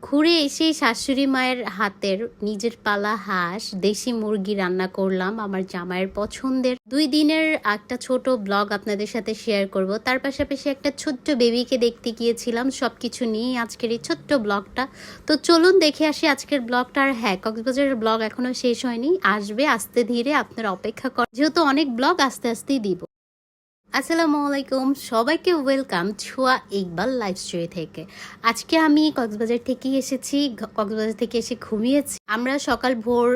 ঘুরে এসে শাশুড়ি মায়ের হাতের নিজের পালা হাঁস দেশি মুরগি রান্না করলাম আমার জামাইয়ের পছন্দের। 2 দিনের একটা ছোট ব্লগ আপনাদের সাথে শেয়ার করব। তার পাশাপাশি একটা ছোট্ট বেবিকে দেখতে গিয়েছিলাম। সবকিছু নিয়ে আজকের এই ছোট্ট ব্লগটা। তো চলুন দেখে আসি আজকের ব্লগটা। আর হ্যাঁ, কক্সবাজারের ব্লগ এখনো শেষ হয়নি, আসবে আস্তে ধীরে, আপনারা অপেক্ষা করেন, যেহেতু অনেক ব্লগ আস্তে আস্তেই দিব। আসসালামু আলাইকুম, সবাইকে ওয়েলকাম ছোঁয়া ইকবাল লাইফ স্টোরি থেকে। আজকে আমি কক্সবাজার থেকে এসেছি। কক্সবাজার থেকে এসে ঘুমিয়েছি। আমরা সকাল ভোর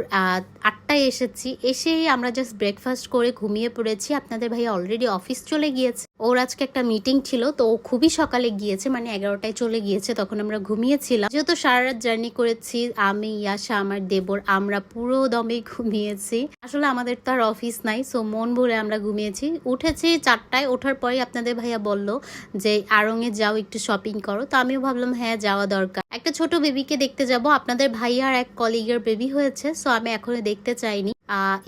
8টায় এসেছি। এসেই আমরা জাস্ট ব্রেকফাস্ট করে ঘুমিয়ে পড়েছি। আপনাদের ভাই অলরেডি অফিস চলে গিয়েছে। ওর আজকে একটা মিটিং ছিল, তো ও খুবই সকালে গিয়েছে, মানে 11টায় চলে গিয়েছে। তখন আমরা ঘুমিয়েছিলাম, যেহেতু সারা রাত জার্নি করেছি। আমি, ইয়াশা, আমার দেবর, আমরা পুরো দমে ঘুমিয়েছি। আসলে আমাদের তো আর অফিস নাই, সো মন ভরে আমরা ঘুমিয়েছি। উঠেছি 4টায়। ওঠার পরে আপনাদের ভাইয়া বলল যে আড়ংয়ে যাও, একটু শপিং করো। তো আমিও ভাবলাম হ্যাঁ, যাওয়া দরকার। একটা ছোট বেবিকে দেখতে যাব। আপনাদের ভাইয়ার এক কলিগের বেবি হয়েছে, সো আমি এখনো দেখতে চাইনি।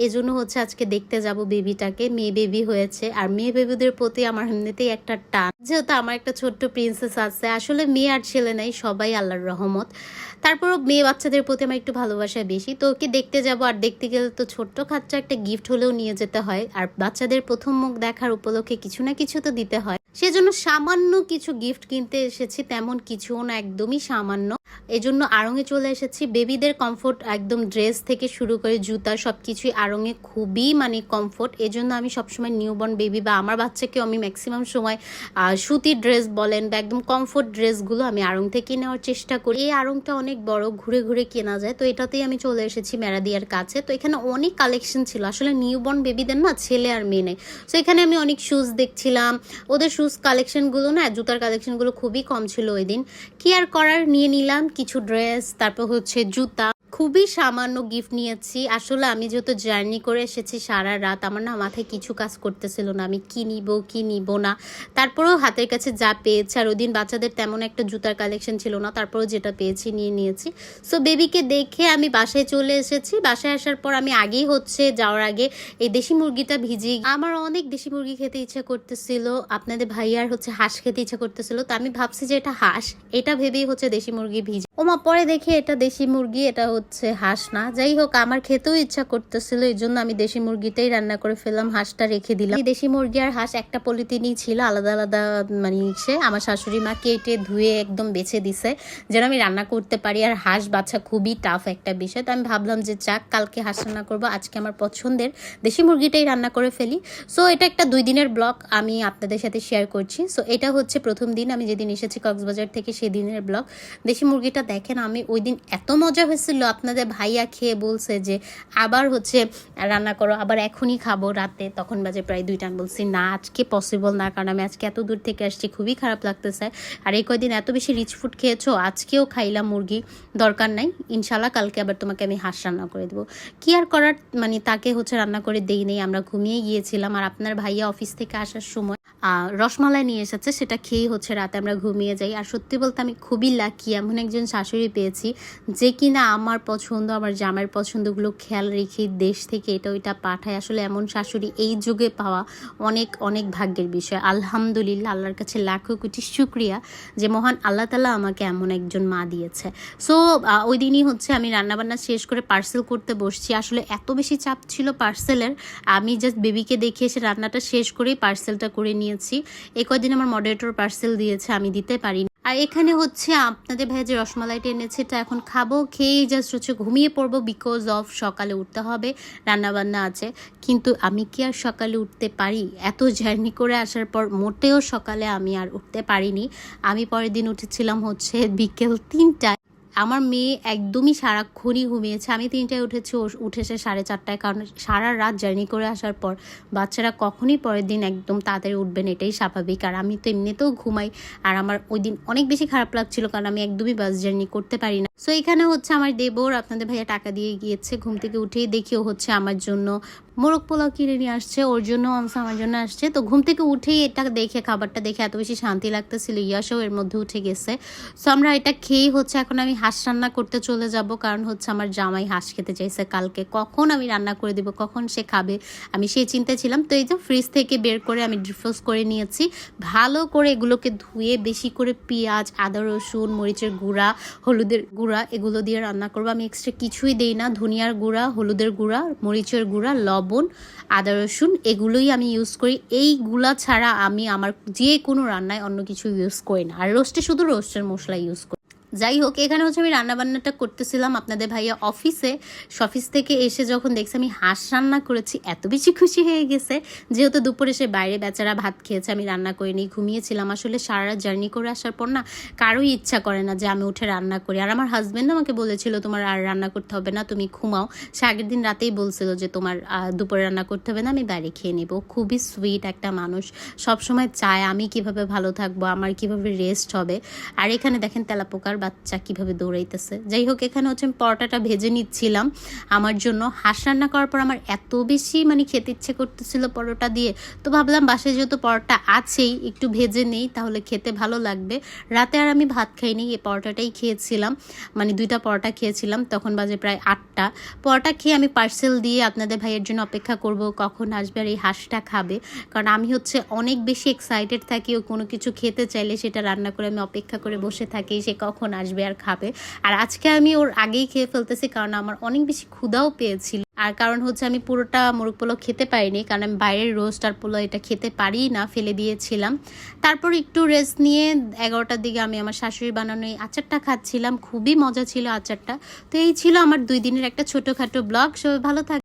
এজন্য হচ্ছে আজকে দেখতে যাব বেবিটাকে। মেয়ে বেবি হয়েছে, আর মেয়ে বেবিদের প্রতি আমার এমনিতেই একটা টান, যেহেতু আমার একটা ছোট্ট প্রিন্সেস আছে। আসলে মেয়ে আর ছেলে নাই, সবাই আল্লাহর রহমত। তারপরও মেয়ে বাচ্চাদের প্রতি আমার একটু ভালোবাসা বেশি। তো ওকে দেখতে যাব, আর দেখতে গেলে তো ছোট্ট খাচ্চা একটা গিফট হলেও নিয়ে যেতে হয়। আর বাচ্চাদের প্রথম মুখ দেখার উপলক্ষে কিছু না কিছু তো দিতে হয়। সেজন্য সামান্য কিছু গিফট কিনতে এসেছি, তেমন কিছুও না, একদমই সামান্য। এজন্য আড়ংয়ে চলে এসেছি। বেবিদের কমফোর্ট একদম ড্রেস থেকে শুরু করে জুতা সবকিছুই আড়ংয়ে খুবই মানে কমফোর্ট। এজন্য আমি সবসময় নিউবর্ন বেবি বা আমার বাচ্চাকেও আমি ম্যাক্সিমাম সময় সুতির ড্রেস বলেন বা একদম কমফোর্ট ড্রেসগুলো আমি আড়ং থেকে নেওয়ার চেষ্টা করি। এই আড়ংটা অনেক বড়, ঘুরে ঘুরে কেনা যায়। তো এটাতেই আমি চলে এসেছি মেরাদিয়ার কাছে। তো এখানে অনেক কালেকশন ছিল। আসলে নিউবর্ন বেবিদের না ছেলে আর মেয়ে নেই। তো এখানে আমি অনেক শুজ দেখছিলাম। ওদের শুজ কালেকশনগুলো না, জুতার কালেকশনগুলো খুবই কম ছিল ওই দিন। কি আর করার, নিয়ে নিলাম কিছু ড্রেস, তারপর হচ্ছে জুতা। খুবই সামান্য গিফট নিয়েছি। আসলে আমি যেহেতু জার্নি করে এসেছি সারা রাত, আমার না মাথায় কিছু কাজ করতেছিল না, আমি কি নিব না। তারপরেও হাতের কাছে যা পেয়েছি, আর ওই দিন বাচ্চাদের তেমন একটা জুতার কালেকশন ছিল না, তারপরেও যেটা পেয়েছি নিয়ে নিয়েছি। সো বেবিকে দেখে আমি বাসায় চলে এসেছি। বাসায় আসার পর আমি আগেই হচ্ছে যাওয়ার আগে এই দেশি মুরগিটা ভিজিয়ে, আমার অনেক দেশি মুরগি খেতে ইচ্ছা করতেছিল। আপনাদের ভাইয়ার হচ্ছে হাঁস খেতে ইচ্ছা করতেছিল। তো আমি ভাবছি যে এটা হাঁস, এটা ভেবেই হচ্ছে দেশি মুরগি ভিজে। ওমা, পরে দেখি এটা দেশি মুরগি, এটা হচ্ছে হাঁস না। যাই হোক, আমার খেতেও ইচ্ছা করতেছিল, এই জন্য আমি দেশি মুরগিটাই রান্না করে ফেললাম, হাঁসটা রেখে দিলাম। এই দেশি মুরগি আর হাঁস একটা পলিথিনই ছিল, আলাদা আলাদা মানে আমার শাশুড়ি মা কেটে ধুয়ে একদম বেছে দিছে যেন আমি রান্না করতে পারি। আর হাঁস বাছা খুবই টাফ একটা বিষয়। তো আমি ভাবলাম যে যাক, কালকে হাঁস রান্না করবো, আজকে আমার পছন্দের দেশি মুরগিটাই রান্না করে ফেলি। সো এটা একটা 2 দিনের ব্লগ আমি আপনাদের সাথে শেয়ার করছি। সো এটা হচ্ছে প্রথম দিন, আমি যেদিন এসেছি কক্সবাজার থেকে সেদিনের ব্লগ। দেশি মুরগিটা দেখেন, আমি ওই দিন এত মজা হয়েছিল, আপনাদের ভাইয়া খেয়ে বলছে যে আবার হচ্ছে রান্না করো, আবার এখনই খাবো রাতে। তখন বাজে প্রায় 2টা। আমি বলছি না, আজকে পসিবল না, কারণ আমি আজকে এত দূর থেকে আসছি, খুবই খারাপ লাগতেছে। আর এই কয়দিন এত বেশি রিচ ফুড খেয়েছো, আজকেও খাইলাম মুরগি, দরকার নাই। ইনশাল্লাহ কালকে আবার তোমাকে আমি হাঁস রান্না করে দেবো। কি আর করার, মানে তাকে হচ্ছে রান্না করে দেই নেই, আমরা ঘুমিয়ে গিয়েছিলাম। আর আপনার ভাইয়া অফিস থেকে আসার সময় রসমালাই নিয়ে এসেছে, সেটা খেয়েই হচ্ছে রাতে আমরা ঘুমিয়ে যাই। আর সত্যি বলতে আমি খুবই লাকি, এমন একজন শাশুড়ি পেয়েছি যে কিনা আমার পছন্দ, আমার জামাইয়ের পছন্দগুলো খেয়াল রেখে দেশ থেকে এটা ওইটা পাঠায়। আসলে এমন শাশুড়ি এই যুগে পাওয়া অনেক অনেক ভাগ্যের বিষয়। আলহামদুলিল্লাহ, আল্লাহর কাছে লাখো কোটি শুক্রিয়া যে মহান আল্লাহ তাআলা আমাকে এমন একজন মা দিয়েছে। সো ওই দিনই হচ্ছে আমি রান্নাবান্না শেষ করে পার্সেল করতে বসছি। আসলে এত বেশি চাপ ছিল পার্সেলের, আমি জাস্ট বেবিকে দেখে এসে রান্নাটা শেষ করেই পার্সেলটা করে নিয়েছি। এই কয়দিন আমার মডারেটর পার্সেল দিয়েছে, আমি দিতে পারিনি। আর এখানে হচ্ছে আপনাদের ভাই যে রসমালাইটা এনেছে, এটা এখন খাবো, খেয়েই জাস্ট হচ্ছে ঘুমিয়ে পড়বো, বিকজ অফ সকালে উঠতে হবে, রান্নাবান্না আছে। কিন্তু আমি কি আর সকালে উঠতে পারি? এত জার্নি করে আসার পর মোটেও সকালে আমি আর উঠতে পারিনি। আমি পরের দিন উঠেছিলাম হচ্ছে বিকেল 3টায়। আমার মেয়ে একদমই সারাক্ষণই ঘুমিয়েছে। আমি 3টায় উঠেছি, উঠেছে 4:30টায়, কারণ সারা রাত জার্নি করে আসার পর বাচ্চারা কখনই পরের দিন একদম তাড়াতাড়ি উঠবেন, এটাই স্বাভাবিক। আর আমি তো এমনিতেও ঘুমাই। আর আমার ওই দিন অনেক বেশি খারাপ লাগছিল, কারণ আমি একদমই বাস জার্নি করতে পারি না। সো এখানে হচ্ছে আমার দেবর আপনাদের ভাইয়া টাকা দিয়ে গিয়েছে, ঘুম থেকে উঠেই দেখিও হচ্ছে আমার জন্য মোরগ পোলাও কিনে নিয়ে আসছে, ওর জন্য অংশ আমার জন্য আসছে। তো ঘুম থেকে উঠেই এটা দেখে, খাবারটা দেখে এত বেশি শান্তি লাগতেছিল, ইয়াসও এর মধ্যে উঠে গেছে। সো আমরা এটা খেয়েই হচ্ছে এখন আমি হাঁস রান্না করতে চলে যাব, কারণ হচ্ছে আমার জামাই হাঁস খেতে চাইছে কালকে, কখন আমি রান্না করে দিব, কখন সে খাবে, আমি সেই চিন্তায় ছিলাম। তো এই যে ফ্রিজ থেকে বের করে আমি ডিফ্রোজ করে নিয়েছি, ভালো করে এগুলোকে ধুয়ে বেশি করে পেঁয়াজ, আদা, রসুন, মরিচের গুঁড়া, হলুদের গুঁড়া এগুলো দিয়ে রান্না করবো। আমি এক্সট্রা কিছুই দেই না, ধনিয়ার গুঁড়া, হলুদের গুঁড়া, মরিচের গুঁড়া, লবণ, আদা, রসুন এগুলোই আমি ইউজ করি। এইগুলা ছাড়া আমি আমার যে কোনো রান্নায় অন্য কিছু ইউজ করি না, আর রোস্টে শুধু রোস্টের মশলা ইউজ করি। যাই হোক, এখানে হচ্ছে আমি রান্নাবান্নাটা করতেছিলাম, আপনাদের ভাইয়া অফিস থেকে এসে যখন দেখছি আমি হাঁস রান্না করেছি এত বেশি খুশি হয়ে গেছে, যেহেতু দুপুরে সে বাইরে বেচারা ভাত খেয়েছে, আমি রান্না করিনি, ঘুমিয়েছিলাম। আসলে সারা রাত জার্নি করে আসার পর না কারোই ইচ্ছা করে না যে আমি উঠে রান্না করি। আর আমার হাজব্যান্ড আমাকে বলেছিল তোমার আর রান্না করতে হবে না, তুমি ঘুমাও। সে আগের দিন রাতেই বলছিল যে তোমার দুপুরে রান্না করতে হবে না, আমি বাইরে খেয়ে নেবো। খুবই সুইট একটা মানুষ, সবসময় চায় আমি কিভাবে ভালো থাকবো, আমার কিভাবে রেস্ট হবে। আর এখানে দেখেন তেলাপোকার বাচ্চা কিভাবে দৌড়াইতেছে। যাই হোক, এখানে হচ্ছে আমি পরোটাটা ভেজে নিচ্ছিলাম আমার জন্য। হাঁস রান্না করার পর আমার এত বেশি খেতে ইচ্ছে করতেছিল পরোটা দিয়ে, তো ভাবলাম বাসায় যেহেতু পরোটা আছেই একটু ভেজে নেই, তাহলে খেতে ভালো লাগবে। রাতে আর আমি ভাত খাইনি, এই পরোটাটাই খেয়েছিলাম, 2টা পরোটা খেয়েছিলাম। তখন বাজে প্রায় 8টা। পরোটা খেয়ে আমি পার্সেল দিয়ে আপনাদের ভাইয়ের জন্য অপেক্ষা করব কখন আসবে আর এই হাঁসটা খাবে, কারণ আমি হচ্ছে অনেক বেশি এক্সাইটেড থাকি। ও কোনো কিছু খেতে চাইলে সেটা রান্না করে আমি অপেক্ষা করে বসে থাকি সে কখন আসবে আর খাবে। আর আজকে আমি ওর আগেই খেয়ে ফেলতেছি, কারণ আমার অনেক বেশি ক্ষুধাও পেয়েছিল। আর কারণ হচ্ছে আমি পুরোটা মোরগ পোলাও খেতে পারিনি, কারণ আমি বাইরের রোস্ট আর পোলাও এটা খেতে পারি না, ফেলে দিয়েছিলাম। তারপর একটু রেস্ট নিয়ে 11টার দিকে আমি আমার শাশুড়ি বানানো এই আচারটা খাচ্ছিলাম, খুবই মজা ছিল আচারটা। তো এই ছিল আমার 2 দিনের একটা ছোটোখাটো ব্লগ। সবাই ভালো থাক।